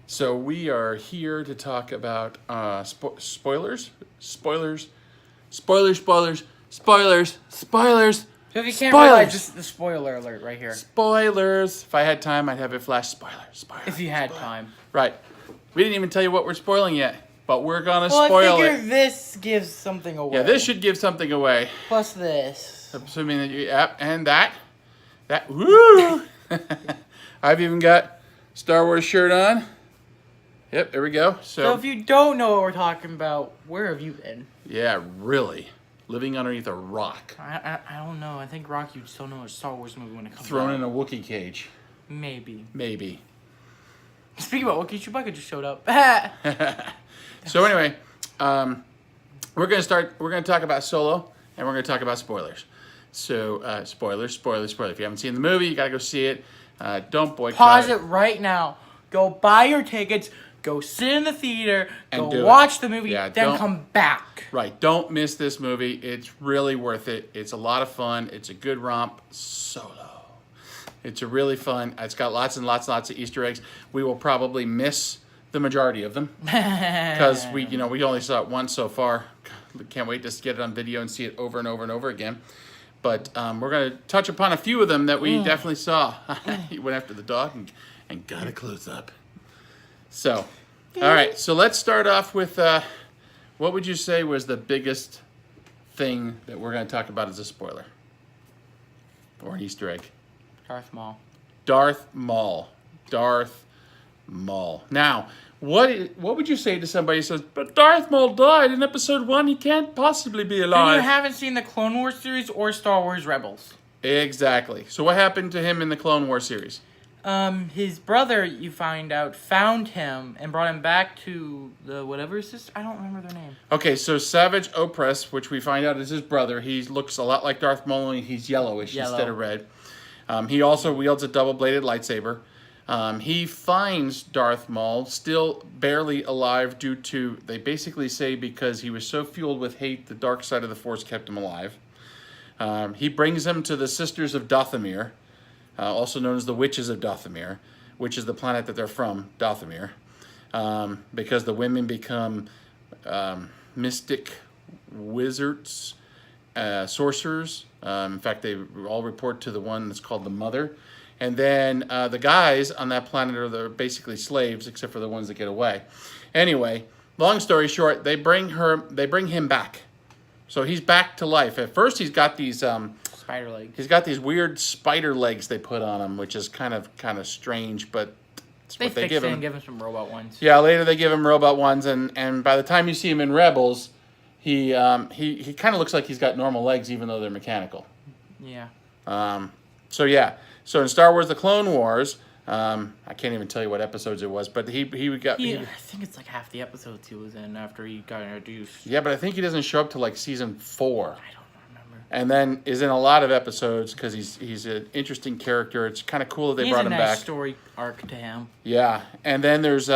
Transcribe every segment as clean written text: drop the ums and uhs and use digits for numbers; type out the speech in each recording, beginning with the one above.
So we are here to talk about spoilers. So if you can't realize, this is the spoiler alert right here. Spoilers. If I had time, I'd have it flash spoilers. If you had time. Right. We didn't even tell you what we're spoiling yet, but we're gonna Well, spoil I it. figure this gives something away. Yeah, this should give something away. Plus this. Assuming that you, and that, woo! I've even got Star Wars shirt on. Yep, there we go. So if you don't know what we're talking about, where have you been? Yeah, really. Living underneath a rock. I don't know. I think Rocky would still know a Star Wars movie when it comes Thrown out. in a Wookiee cage. Maybe. Speaking about Wookiee, Chewbacca just showed up. So anyway, we're gonna talk about Solo, and we're gonna talk about spoilers. So spoilers. If you haven't seen the movie, you gotta go see it. Don't boycott. Pause it right now. Go buy your tickets. Go sit in the theater. And go watch the movie. Yeah, then come back. Right. Don't miss this movie. It's really worth it. It's a lot of fun. It's a good romp. Solo. It's a really fun. It's got lots and lots of Easter eggs. We will probably miss the majority of them because we only saw it once so far. Can't wait to get it on video and see it over and over and over again. But we're going to touch upon a few of them that we definitely saw. He went after the dog and got a close up. So, all right. So let's start off with what would you say was the biggest thing that we're going to talk about as a spoiler or an Easter egg? Darth Maul. Darth Maul. Now, what would you say to somebody who says, but Darth Maul died in episode 1, he can't possibly be alive? Then you haven't seen the Clone Wars series or Star Wars Rebels. Exactly. So what happened to him in the Clone Wars series? His brother, you find out, found him and brought him back to the whatever his sister. I don't remember their name. Okay, so Savage Opress, which we find out is his brother, he looks a lot like Darth Maul, only he's yellowish instead of red. He also wields a double-bladed lightsaber. He finds Darth Maul still barely alive due to, they basically say, because he was so fueled with hate, the dark side of the Force kept him alive. He brings him to the Sisters of Dathomir, also known as the Witches of Dathomir, which is the planet that they're from, Dathomir, because the women become mystic wizards, sorcerers. In fact, they all report to the one that's called the Mother. And then the guys on that planet are basically slaves, except for the ones that get away. Anyway, long story short, they bring him back. So he's back to life. At first, he's got these spider legs. He's got these weird spider legs they put on him, which is kind of strange, but it's what they give him. And give him some robot ones. Yeah, later they give him robot ones, and by the time you see him in Rebels, he kind of looks like he's got normal legs, even though they're mechanical. Yeah. So in Star Wars: The Clone Wars, I can't even tell you what episodes it was, but I think it's like half the episodes he was in after he got introduced. Yeah, but I think he doesn't show up till like season 4. I don't remember. And then is in a lot of episodes because he's an interesting character. It's kind of cool that they brought him back. He's a nice story arc to him. Yeah, and then there's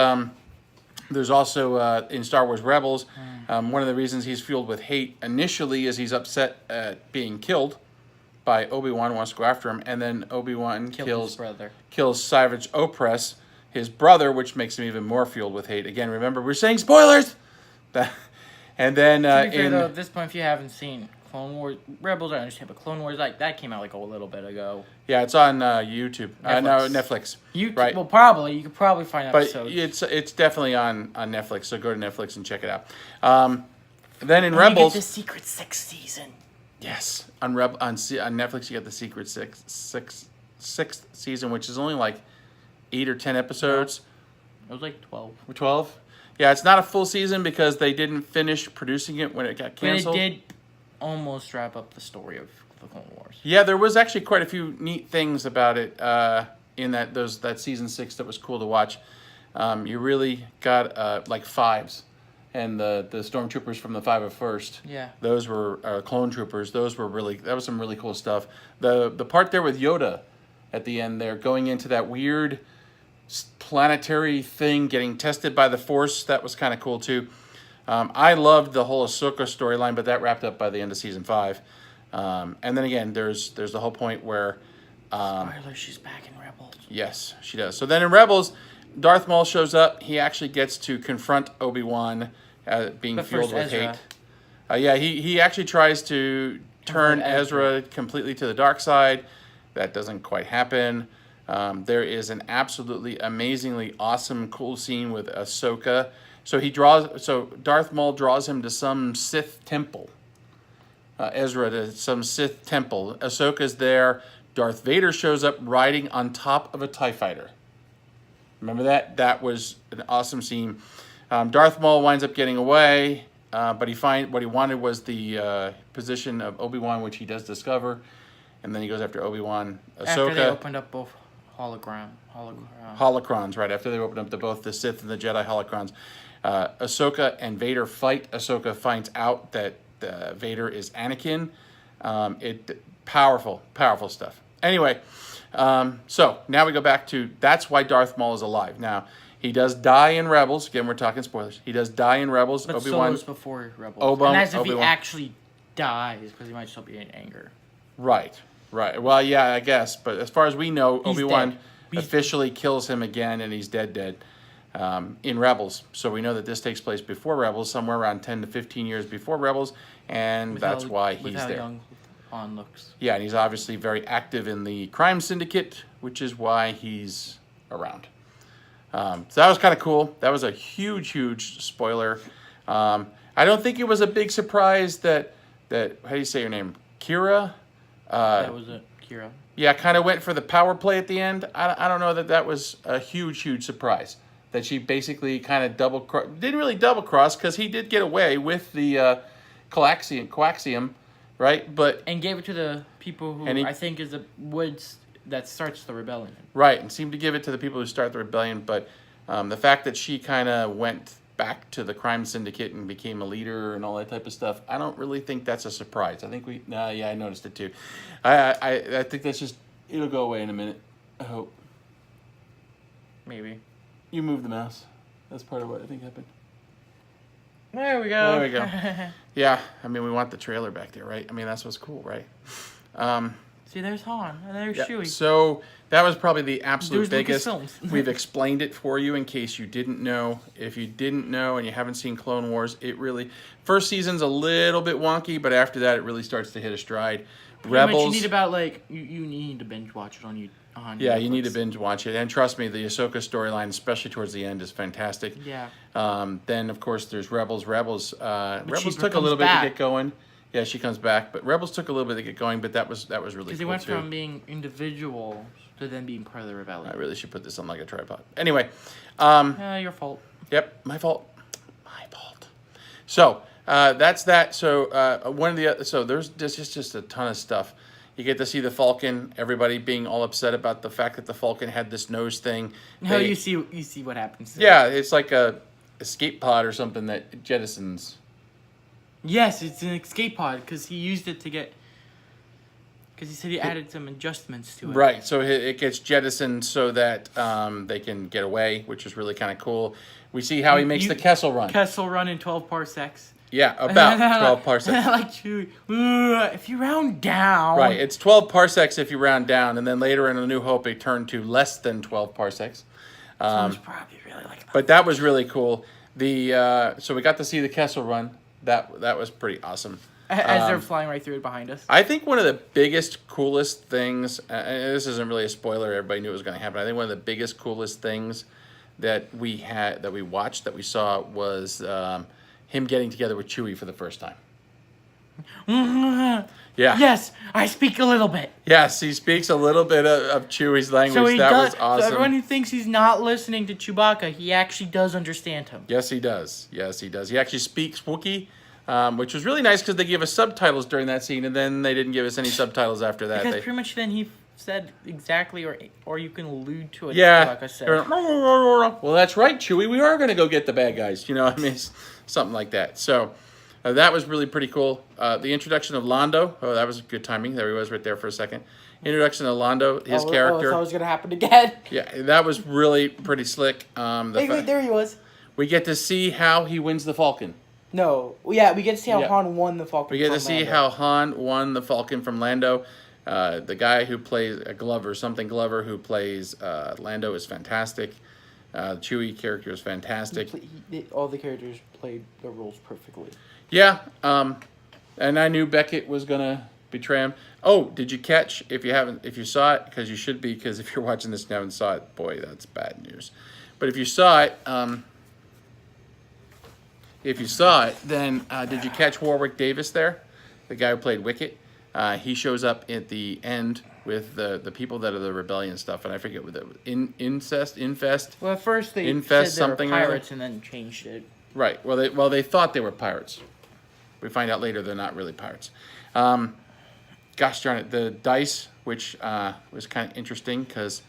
also in Star Wars Rebels, one of the reasons he's fueled with hate initially is he's upset at being killed by Obi-Wan, wants to go after him, and then Obi-Wan kills Savage Opress, his brother, which makes him even more fueled with hate. Again, remember, we're saying spoilers! And then to be fair, though, at this point, if you haven't seen Clone Wars, Rebels, I understand, but Clone Wars, that came out like a little bit ago. Yeah, it's on YouTube. Netflix. YouTube. Right. Well, probably. You could probably find But episodes. it's definitely on Netflix, so go to Netflix and check it out. Then in Rebels... You get the Secret Sixth season. Yes. On Netflix, you get the Secret sixth season, which is only like 8 or 10 episodes. It was like 12. 12? Yeah, it's not a full season because they didn't finish producing it when it got canceled. But it did almost wrap up the story of the Clone Wars. Yeah, there was actually quite a few neat things about it in that season 6 that was cool to watch. You really got like Fives. And the stormtroopers from the 501st. Yeah. Those were clone troopers. That was some really cool stuff. The part there with Yoda at the end there, going into that weird planetary thing, getting tested by the Force, that was kind of cool too. I loved the whole Ahsoka storyline, but that wrapped up by the end of season 5. And then again, there's the whole point where... Spoiler, she's back in Rebels. Yes, she does. So then in Rebels... Darth Maul shows up. He actually gets to confront Obi-Wan being But fueled first with Ezra. hate. Yeah, he actually tries to turn Confront Ezra completely to the dark side. That doesn't quite happen. There is an absolutely amazingly awesome, cool scene with Ahsoka. So Darth Maul draws him to some Sith temple. Ezra to some Sith temple. Ahsoka's there. Darth Vader shows up riding on top of a TIE fighter. Remember that? That was an awesome scene. Darth Maul winds up getting away, but what he wanted was the position of Obi-Wan, which he does discover, and then he goes after Obi-Wan. Ahsoka. After they opened up both holocrons, right? After they opened up both the Sith and the Jedi holocrons. Ahsoka and Vader fight. Ahsoka finds out that Vader is Anakin. Powerful stuff. Anyway, so now we go back to that's why Darth Maul is alive. Now, he does die in Rebels. Again, we're talking spoilers. He does die in Rebels. But Obi-Wan Solo's before Rebels. And as if Obi-Wan. he actually dies, because he might still be in anger. Right. Well, yeah, I guess. But as far as we know, He's Obi-Wan dead. officially kills him again, and he's dead in Rebels. So we know that this takes place before Rebels, somewhere around 10 to 15 years before Rebels, and that's why he's there. Young Han looks. Yeah, and he's obviously very active in the crime syndicate, which is why he's around. So that was kind of cool. That was a huge spoiler. I don't think it was a big surprise that how do you say your name? Kira? That was it, Kira. Yeah, kind of went for the power play at the end. I don't know that was a huge surprise. That she basically kind of didn't really double cross because he did get away with the coaxium, right? And gave it to the people who I think is the woods that starts the rebellion. Right, and seemed to give it to the people who start the rebellion. But the fact that she kind of went back to the crime syndicate and became a leader and all that type of stuff, I don't really think that's a surprise. I think I noticed it too. I think that's just, it'll go away in a minute, I hope. Maybe. You move the mouse. That's part of what I think happened. There we go. There we go. Yeah, I mean, we want the trailer back there, right? I mean, that's what's cool, right? See, there's Han, and there's Chewie. So that was probably the absolute biggest. Lucasfilms. We've explained it for you in case you didn't know. If you didn't know and you haven't seen Clone Wars, first season's a little bit wonky, but after that, it really starts to hit a stride. Rebels. You need about you need to binge watch it on Netflix. You need to binge watch it, and trust me, the Ahsoka storyline, especially towards the end, is fantastic. Yeah. Then of course there's Rebels. Rebels she took a little bit back. to get going. Yeah, she comes back, but Rebels took a little bit to get going. But that was really cool Because they went from being individuals to then being part of the rebellion. I really should put this on like a tripod. Anyway, Your fault. Yep, my fault. So that's that. So there's just a ton of stuff. You get to see the Falcon. Everybody being all upset about the fact that the Falcon had this nose thing. No, you see what happens. Yeah, it's like a escape pod or something that jettisons. Yes, it's an escape pod because he used it to get. Because he said he added some adjustments to it. Right, so it gets jettisoned so that they can get away, which is really kind of cool. We see how he makes the Kessel Run. Kessel Run in 12 parsecs. Yeah, about 12 parsecs. Like Chewie, if you round down. Right, it's 12 parsecs if you round down, and then later in A New Hope it turned to less than 12 parsecs. Someone's probably really like that. But that was really cool. So we got to see the Kessel Run. That was pretty awesome. As they're flying right through it behind us. I think one of the biggest, coolest things, and this isn't really a spoiler, everybody knew it was going to happen. I think one of the biggest, coolest things that we saw was him getting together with Chewie for the first time. Yeah. Yes, I speak a little bit. Yes, he speaks a little bit of Chewie's language. Was awesome. So everyone who thinks he's not listening to Chewbacca, he actually does understand him. Yes, he does. He actually speaks Wookiee. Which was really nice because they gave us subtitles during that scene, and then they didn't give us any subtitles after that. Because pretty much then he said exactly, or you can allude to it. Yeah. Chewbacca said. Well, that's right, Chewie. We are going to go get the bad guys. You know, I mean, something like that. So that was really pretty cool. The introduction of Lando. Oh, that was good timing. There he was right there for a second. Introduction of Lando, his character. I thought it was going to happen again. Yeah, that was really pretty slick. Wait, there he was. We get to see how he wins the Falcon. No. Yeah, we get to see how Han won the Falcon. We get to see how Han won the Falcon from Lando. The guy who plays Glover, who plays Lando, is fantastic. Chewie character is fantastic. All the characters played their roles perfectly. Yeah, and I knew Beckett was gonna betray him. Oh, did you catch? If you saw it, because you should be, because if you're watching this and haven't saw it, boy, that's bad news. But if you saw it, then did you catch Warwick Davis there, the guy who played Wicket? He shows up at the end with the people that are the rebellion stuff, and I forget what infest. Well, at first they infest said they something were or other. pirates and then changed it. Right. Well, they thought they were pirates. We find out later they're not really pirates. Gosh darn it, the dice, which was kind of interesting because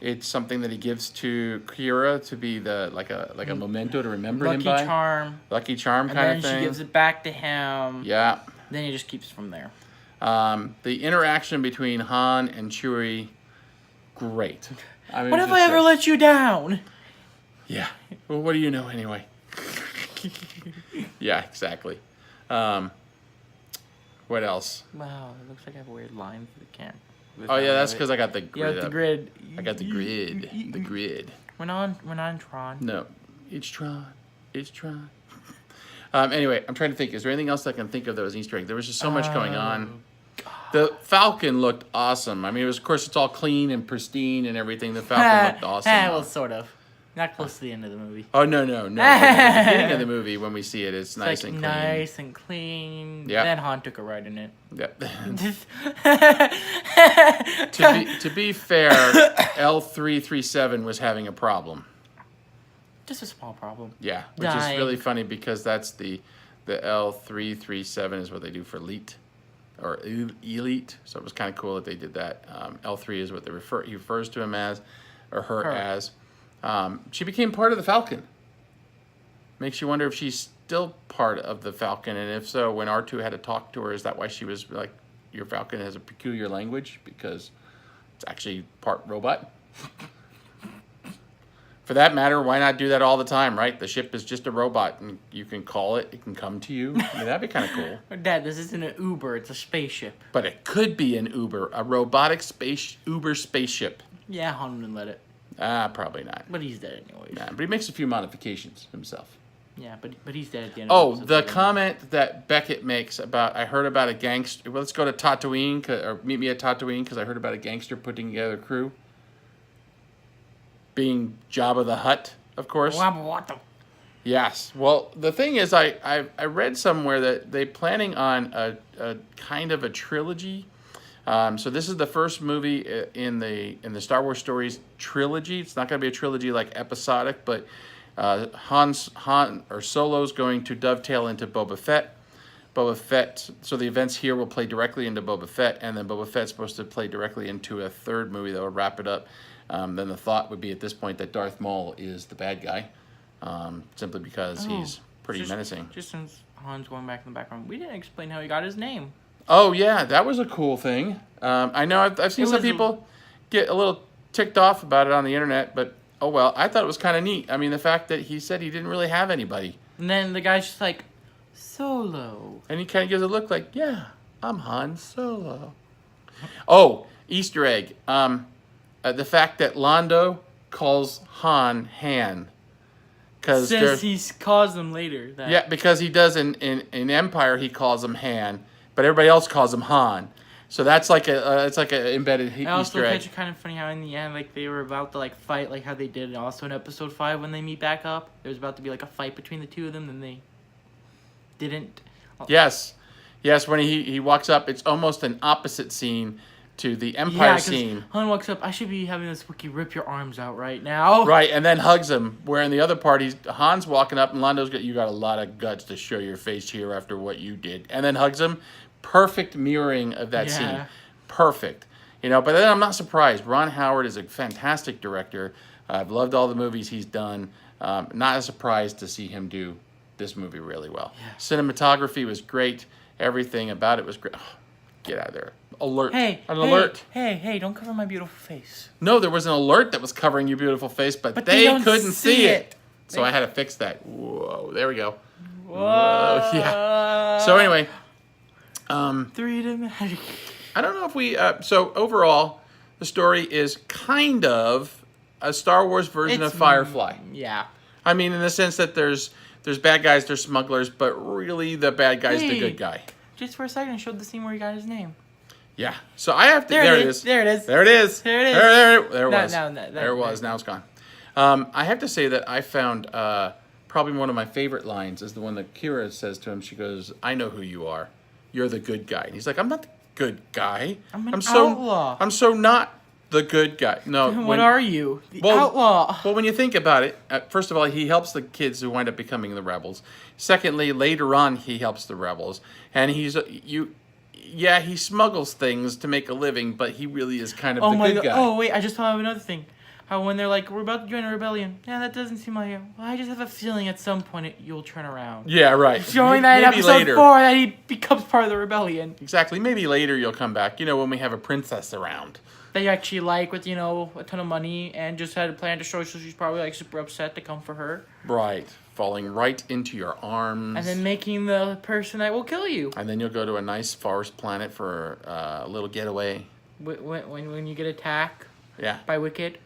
it's something that he gives to Kira to be like a memento to remember him by. Lucky charm kind of thing. And then she gives it back to him. Yeah. Then he just keeps from there. The interaction between Han and Chewie, great. I mean, what have I ever let you down? Yeah. Well, what do you know anyway? Yeah, exactly. What else? Wow, it looks like I have a weird line for the camera. Oh yeah, that's because I got the grid. Yeah, the grid. I got the grid. The grid. We're not Tron. No, it's Tron. It's Tron. Anyway, I'm trying to think. Is there anything else I can think of that was Easter egg? There was just so much going on. The Falcon looked awesome. I mean, of course, it's all clean and pristine and everything. The Falcon looked awesome. Well, sort of. Not close to the end of the movie. Oh, no. At the beginning of the movie, when we see it, it's nice and clean. Nice and clean. Yeah. Then Han took a ride in it. Yep. To be fair, L337 was having a problem. Just a small problem. Yeah, which is really funny because that's the L337 is what they do for elite or elite. So it was kind of cool that they did that. L3 is what he refers to him as, or her as. She became part of the Falcon. Makes you wonder if she's still part of the Falcon, and if so, when R2 had to talk to her, is that why she was like, your Falcon has a peculiar language because it's actually part robot? For that matter, why not do that all the time, right? The ship is just a robot, and you can call it. It can come to you. I mean, that'd be kind of cool. Dad, this isn't an Uber. It's a spaceship. But it could be an Uber, a robotic Uber spaceship. Yeah, Han wouldn't let it. Probably not. But he's dead anyways. Nah, but he makes a few modifications himself. Yeah, but he's dead at the end of the episode. The comment that Beckett makes about, I heard about a gangster, well, let's go to Tatooine, or meet me at Tatooine, because I heard about a gangster putting together a crew. Being Jabba the Hutt, of course. Yes. Well, the thing is, I read somewhere that they're planning on a kind of a trilogy. So this is the first movie in the Star Wars Stories trilogy. It's not going to be a trilogy like episodic, but Han or Solo's going to dovetail into Boba Fett. Boba Fett. So the events here will play directly into Boba Fett, and then Boba Fett's supposed to play directly into a third movie that will wrap it up. Then the thought would be at this point that Darth Maul is the bad guy, simply because he's pretty menacing. Just since Han's going back in the background, we didn't explain how he got his name. Oh, yeah, that was a cool thing. I know I've seen some people get a little ticked off about it on the internet, but oh well, I thought it was kind of neat. I mean, the fact that he said he didn't really have anybody. And then the guy's just like, Solo. And he kind of gives a look like, yeah, I'm Han Solo. Oh, Easter egg. The fact that Lando calls Han. Since he calls him later. Yeah, because he does in Empire, he calls him Han. But everybody else calls him Han, so that's like it's like an embedded Easter egg. I also think it's kind of funny how in the end, like they were about to fight, like how they did also in Episode 5 when they meet back up. There was about to be like a fight between the two of them, and they didn't. Yes, when he walks up, it's almost an opposite scene to the Empire scene. Han walks up. I should be having this Wookiee rip your arms out right now. Right, and then hugs him. Where in the other part, Han's walking up, and Lando's got, you got a lot of guts to show your face here after what you did, and then hugs him. Perfect mirroring of that scene. Perfect. But then I'm not surprised. Ron Howard is a fantastic director. I've loved all the movies he's done. Not a surprise to see him do this movie really well. Yeah. Cinematography was great. Everything about it was great. Oh, get out of there. Alert. Alert. Hey, don't cover my beautiful face. No, there was an alert that was covering your beautiful face, but they couldn't see it. So I had to fix that. Whoa, there we go. Whoa. Yeah. So anyway... 3D. I don't know if we... so overall, the story is kind of a Star Wars version of Firefly. Yeah. I mean, in the sense that there's bad guys, there's smugglers, but really the bad guy's the good guy. Just for a second, it showed the scene where he got his name. Yeah. So I have to. There it is. There it is. There it is. There it is. There it was. There it was. Now it's gone. I have to say that I found probably one of my favorite lines is the one that Kira says to him. She goes, "I know who you are. You're the good guy." And he's like, "I'm not the good guy. I'm outlaw. I'm so not the good guy." No. What are you? The outlaw. Well, when you think about it, first of all, he helps the kids who wind up becoming the rebels. Secondly, later on, he helps the rebels, and yeah, he smuggles things to make a living, but he really is kind of the good guy. Oh, wait, I just thought of another thing. How when they're like, we're about to join a rebellion. Yeah, that doesn't seem like it. Well, I just have a feeling at some point you'll turn around. Yeah, right. Showing that in episode 4 that he becomes part of the rebellion. Exactly. Maybe later you'll come back, when we have a princess around. That you actually like with, a ton of money and just had a plan to show, so she's probably like super upset to come for her. Right. Falling right into your arms. And then making the person that will kill you. And then you'll go to a nice forest planet for a little getaway. When you get attacked. Yeah. By Wicked.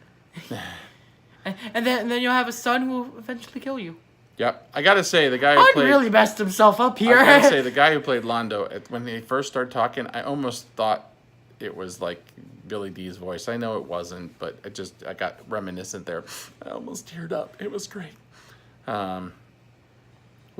and then you'll have a son who will eventually kill you. Yep. I gotta say, the guy who played... really messed himself up here. I gotta say, the guy who played Londo, when they first started talking, I almost thought it was like Billy D's voice. I know it wasn't, but I got reminiscent there. I almost teared up. It was great. What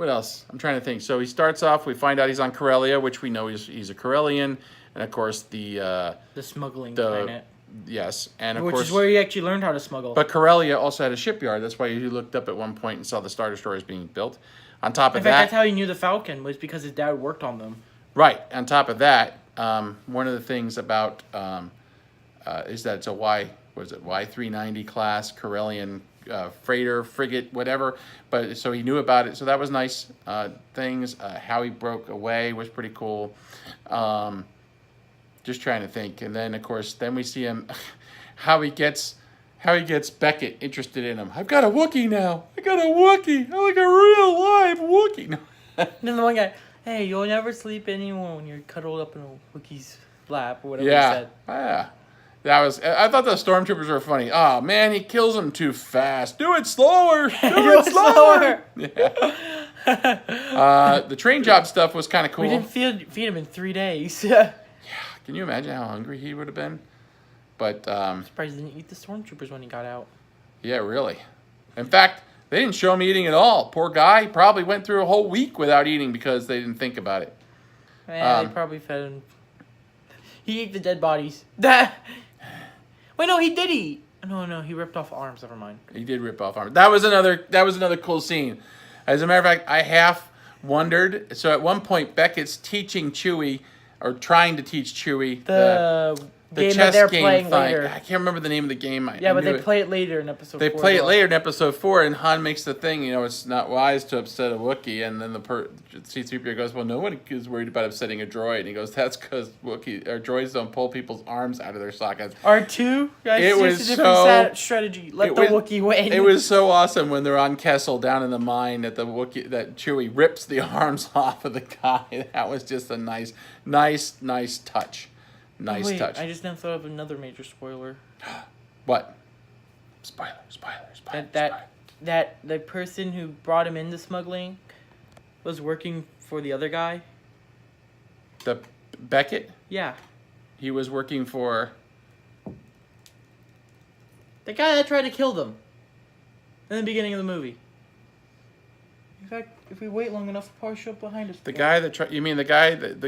else? I'm trying to think. So he starts off, we find out he's on Corellia, which we know he's a Corellian. And of course the smuggling planet. Yes, and of course... Which is where he actually learned how to smuggle. But Corellia also had a shipyard. That's why he looked up at one point and saw the Star Destroyers being built. On top of that... In fact, that's how he knew the Falcon, was because his dad worked on them. Right. On top of that, one of the things about... is that it's a Y390 class Corellian freighter, frigate, whatever. But so he knew about it. So that was nice. Things. How he broke away was pretty cool. Just trying to think. And then, of course, then we see him, how he gets Beckett interested in him. I've got a Wookiee now. I got a Wookiee. I'm like a real live Wookiee. No. And then the one guy, hey, you'll never sleep anymore when you're cuddled up in a Wookiee's lap or whatever he said. Yeah. I thought the stormtroopers were funny. Oh, man, he kills him too fast. Do it slower. Do it slower. Yeah. The train job stuff was kind of cool. We didn't feed him in 3 days. Can you imagine how hungry he would have been? But I'm surprised he didn't eat the stormtroopers when he got out. Yeah, really. In fact, they didn't show him eating at all. Poor guy probably went through a whole week without eating because they didn't think about it. Yeah, they probably fed him. He ate the dead bodies. Wait, no, he did eat. No, he ripped off arms. Never mind. He did rip off arms. That was another cool scene. As a matter of fact, I half wondered. So at one point, Beckett's teaching Chewie, or trying to teach Chewie the chess game thing. Later. I can't remember the name of the game. But they play it later in episode 4. They play it later in episode 4, and Han makes the thing, it's not wise to upset a Wookiee, and then the C-3PO goes, well, no one is worried about upsetting a droid, and he goes, that's because droids don't pull people's arms out of their sockets. R2? It was a different strategy. Let the Wookiee win. It was so awesome when they're on Kessel down in the mine that that Chewie rips the arms off of the guy. That was just a nice touch. Nice touch. I just now thought of another major spoiler. What? Spoiler. That the person who brought him into smuggling was working for the other guy. The Beckett? Yeah. He was working for... the guy that tried to kill them in the beginning of the movie. In fact, if we wait long enough, he'll probably show up behind us. The guy that you mean the guy that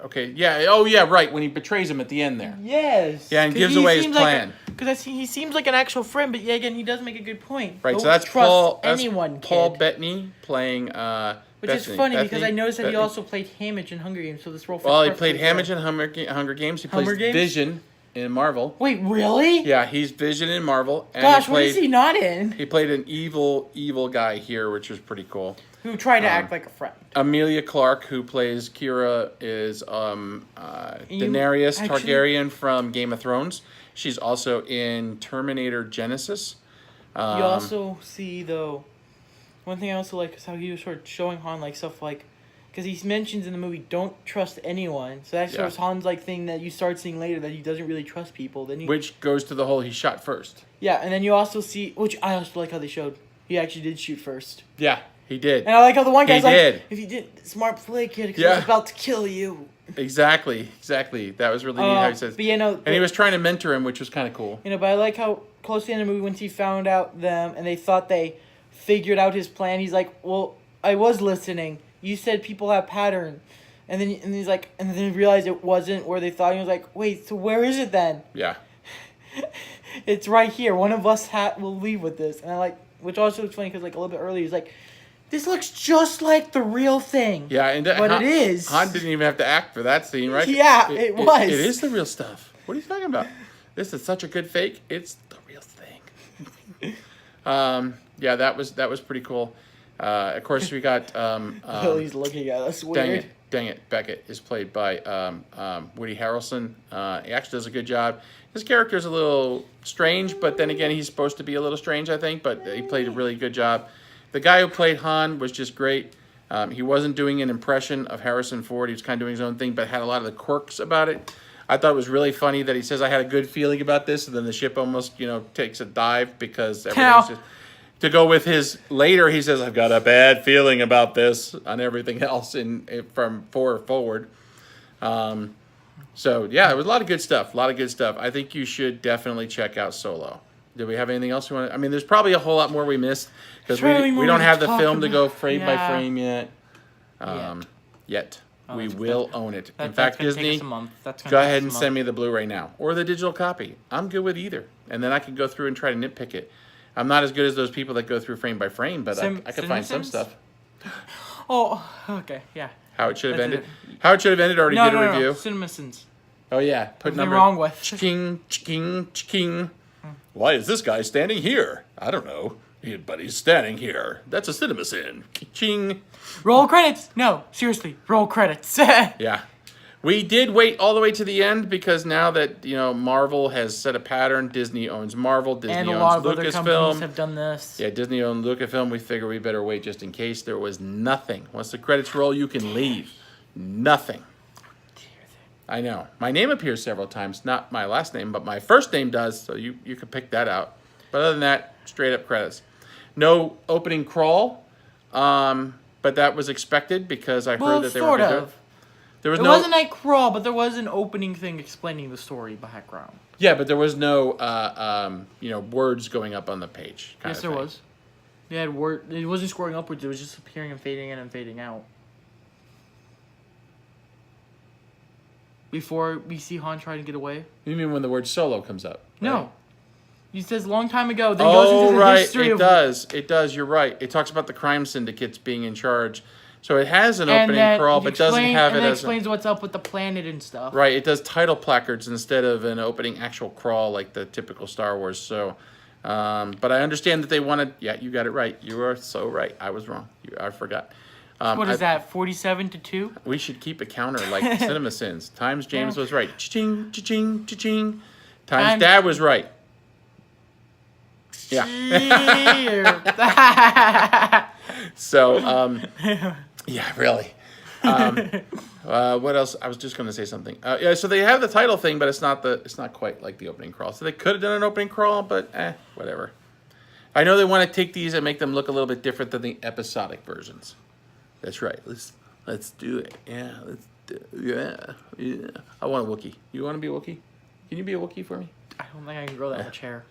okay, yeah, oh yeah, right, when he betrays him at the end there. Yes. Yeah, and gives away his plan. Because he seems like an actual friend, but yeah, again, he does make a good point. Right, Don't so that's trust Paul Bettany playing which is funny because I noticed that he also played Hamage in Hunger Games, so this role. Well, he played Hamage in Hunger Games. He plays Vision in Marvel. Wait, really? Yeah, he's Vision in Marvel. And gosh, what is he not in? He played an evil guy here, which was pretty cool. Who tried to act like a friend. Emilia Clarke, who plays Kira, is Daenerys Targaryen from Game of Thrones. She's also in Terminator Genesis. You also see, though, one thing I also like is how he was sort of showing Han, like, stuff like, because he mentions in the movie, don't trust anyone. So that shows Han's like thing that you start seeing later that he doesn't really trust people. Then which goes to the whole he shot first. Yeah, and then you also see, which I also like how they showed he actually did shoot first. Yeah, he did. And I like how the one guy's did. like, if you did, smart play, kid, because I was about to kill you. Exactly. That was really neat how he says. But and he was trying to mentor him, which was kind of cool. But I like how close to the end of the movie, once he found out them and they thought they figured out his plan, he's like, well, I was listening. You said people have pattern. And then he's like, and then he realized it wasn't where they thought. He was like, wait, so where is it then? Yeah. It's right here. One of us will leave with this. And I like, which also is funny because like a little bit earlier, he's like, this looks just like the real thing. Yeah, but it is. Han didn't even have to act for that scene, right? Yeah, it was. It is the real stuff. What are you talking about? This is such a good fake. It's the real thing. Yeah, that was pretty cool. Of course, we got. Lily's looking at us weird. Dang it. Beckett is played by Woody Harrelson. He actually does a good job. His character's a little strange, but then again, he's supposed to be a little strange, I think. But he played a really good job. The guy who played Han was just great. He wasn't doing an impression of Harrison Ford. He was kind of doing his own thing, but had a lot of the quirks about it. I thought it was really funny that he says, I had a good feeling about this, and then the ship almost, takes a dive because everything's just... To go with his later, he says, I've got a bad feeling about this on everything else from 4 forward. So, yeah, there was a lot of good stuff. I think you should definitely check out Solo. Do we have anything else we want to... I mean, there's probably a whole lot more we missed because we don't have the film to go frame by frame yet. Yet. We will own it. In fact, Disney, go ahead and send me the Blu-ray now or the digital copy. I'm good with either. And then I can go through and try to nitpick it. I'm not as good as those people that go through frame by frame, but I could find some stuff. Oh, okay, yeah. How it should have ended. How it should have ended. Already did a review. CinemaSins. Oh yeah, put number wrong with. Ching. Why is this guy standing here? I don't know. But he's standing here. That's a CinemaSin. Ching. Roll credits. No, seriously, roll credits. Yeah. We did wait all the way to the end because now that, Marvel has set a pattern, Disney owns Marvel, Disney owns Lucasfilm. And a lot of other companies have done this. Yeah, Disney owned Lucasfilm. We figure we better wait just in case. There was nothing. Once the credits roll, you can leave. Nothing. I know. My name appears several times. Not my last name, but my first name does, so you can pick that out. But other than that, straight up credits. No opening crawl, but that was expected because I heard that they were going to do it. There wasn't a crawl, but there was an opening thing explaining the story background. Yeah, but there was no, words going up on the page. Yes, there was. They had word. It wasn't scrolling upwards. It was just appearing and fading in and fading out. Before we see Han try to get away. You mean when the word Solo comes up? Right? No. He says long time ago. Then goes into the history of... It does. You're right. It talks about the crime syndicates being in charge. So it has an opening crawl, but doesn't have it as... And it explains what's up with the planet and stuff. Right. It does title placards instead of an opening actual crawl like the typical Star Wars. So, but I understand that they wanted... Yeah, you got it right. You are so right. I was wrong. I forgot. What is that, 47-2? We should keep a counter like CinemaSins. Times James was right. Cha-ching, cha-ching, cha-ching. Times Dad was right. Yeah. So, yeah, really. What else? I was just going to say something. Yeah, so they have the title thing, but it's not quite like the opening crawl. So they could have done an opening crawl, but whatever. I know they want to take these and make them look a little bit different than the episodic versions. That's right. Let's do it. Yeah. Yeah. I want a Wookiee. You want to be a Wookiee? Can you be a Wookiee for me? I don't think I can grow that much hair.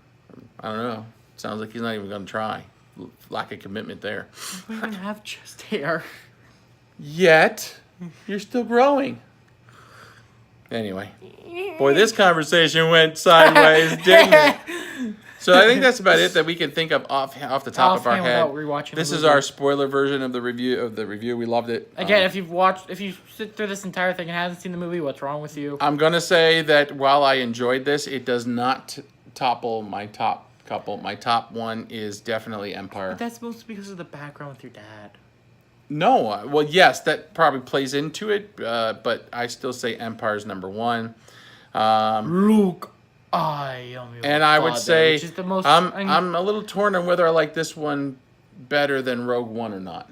I don't know. Sounds like he's not even going to try. Lack of commitment there. I don't even have chest hair. Yet. You're still growing. Anyway. Boy, this conversation went sideways, didn't it? So I think that's about it that we can think of off the top of our head. This is our spoiler version of the review. We loved it. Again, if you sit through this entire thing and haven't seen the movie, what's wrong with you? I'm gonna say that while I enjoyed this, it does not topple my top couple. My top one is definitely Empire. But that's mostly because of the background with your dad. No, well, yes, that probably plays into it, but I still say Empire's number one. Luke. I would say I'm a little torn on whether I like this one better than Rogue One or not.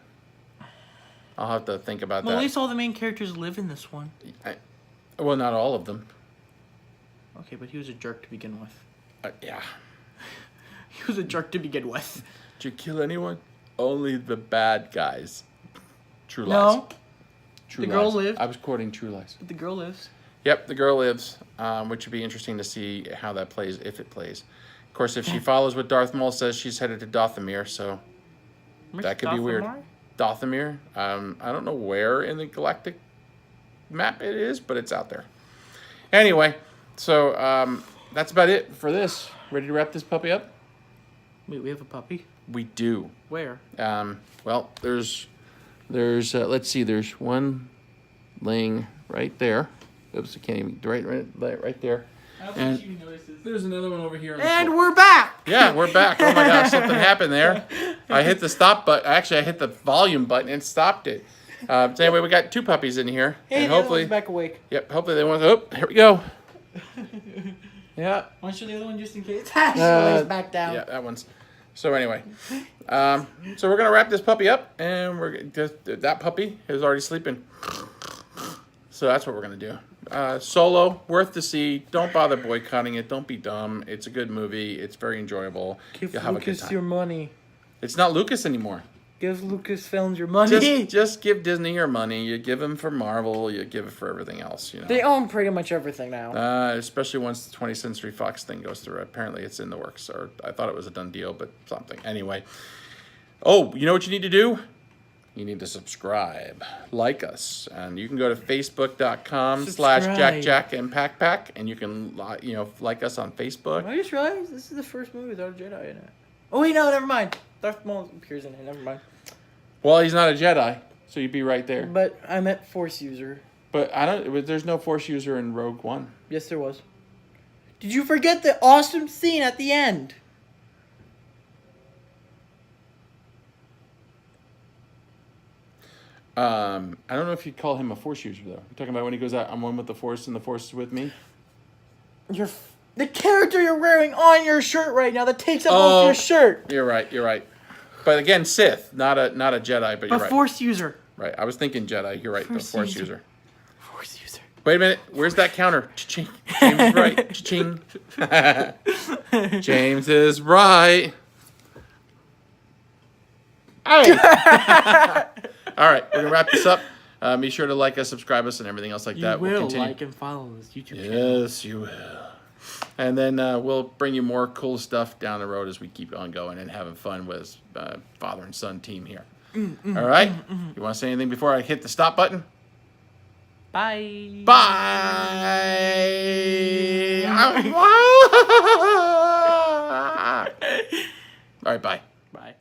I'll have to think about Well, that. at least all the main characters live in this one. Well, not all of them. Okay, but he was a jerk to begin with. Yeah. He was a jerk to begin with. Did you kill anyone? Only the bad guys. True Lies. No. True The girl Lies. lived. I was quoting True Lies. But the girl lives. Yep, the girl lives, which would be interesting to see how that plays, if it plays. Of course, if she follows what Darth Maul says, she's headed to Dothamir, so that could be weird. Dothamir? I don't know where in the galactic map it is, but it's out there. Anyway, so that's about it for this. Ready to wrap this puppy up? Wait, we have a puppy? We do. Where? Well, there's let's see, there's one laying right there. Oops, I can't even, right there. I don't And think she notices. there's another one over here. And we're back! Yeah, we're back. Oh my gosh, something happened there. I hit the stop button. Actually, I hit the volume button and stopped it. So anyway, we got 2 puppies in here. Hey, and the other hopefully, one's back awake. Yep, hopefully they want to, oh, here we go. Yeah. Want to show the other one just in case? She lays back down. Yeah, that one's. So anyway, so we're going to wrap this puppy up, and that puppy is already sleeping. So that's what we're going to do. Solo, worth to see. Don't bother boycotting it. Don't be dumb. It's a good movie. It's very enjoyable. Give You'll have a good Lucas time. your money. It's not Lucas anymore. Give Lucasfilms your money. Just give Disney your money. You give them for Marvel. You give it for everything else. You know. They own pretty much everything now. Especially once the 20th Century Fox thing goes through. Apparently, it's in the works. Or I thought it was a done deal, but something. Anyway. Oh, you know what you need to do? You need to subscribe, like us, and you can go to facebook.com/JaqJaq and PaqPaq, and you can like us on Facebook. I just realized this is the first movie without a Jedi in it. Oh wait, no, never mind. Darth Maul appears in it. Never mind. Well, he's not a Jedi, so you'd be right there. But I meant Force user. But I don't. There's no Force user in Rogue One. Yes, there was. Did you forget the awesome scene at the end? I don't know if you'd call him a Force user, though. You're talking about when he goes out, I'm one with the Force, and the Force is with me? The character you're wearing on your shirt right now that takes up off your shirt. You're right. But again, Sith, not a Jedi, but you're right. Force user. Right, I was thinking Jedi. You're right, the Force user. Force user. Wait a minute, where's that counter? Cha-ching. James is right. Cha-ching. James is right. Hey! All right, we're going to wrap this up. Be sure to like us, subscribe us, and everything else like that. We'll continue. like and follow this YouTube channel. Yes, you will. And then we'll bring you more cool stuff down the road as we keep on going and having fun with father and son team here. All right? You want to say anything before I hit the stop button? Bye. Bye. All right, bye. Bye.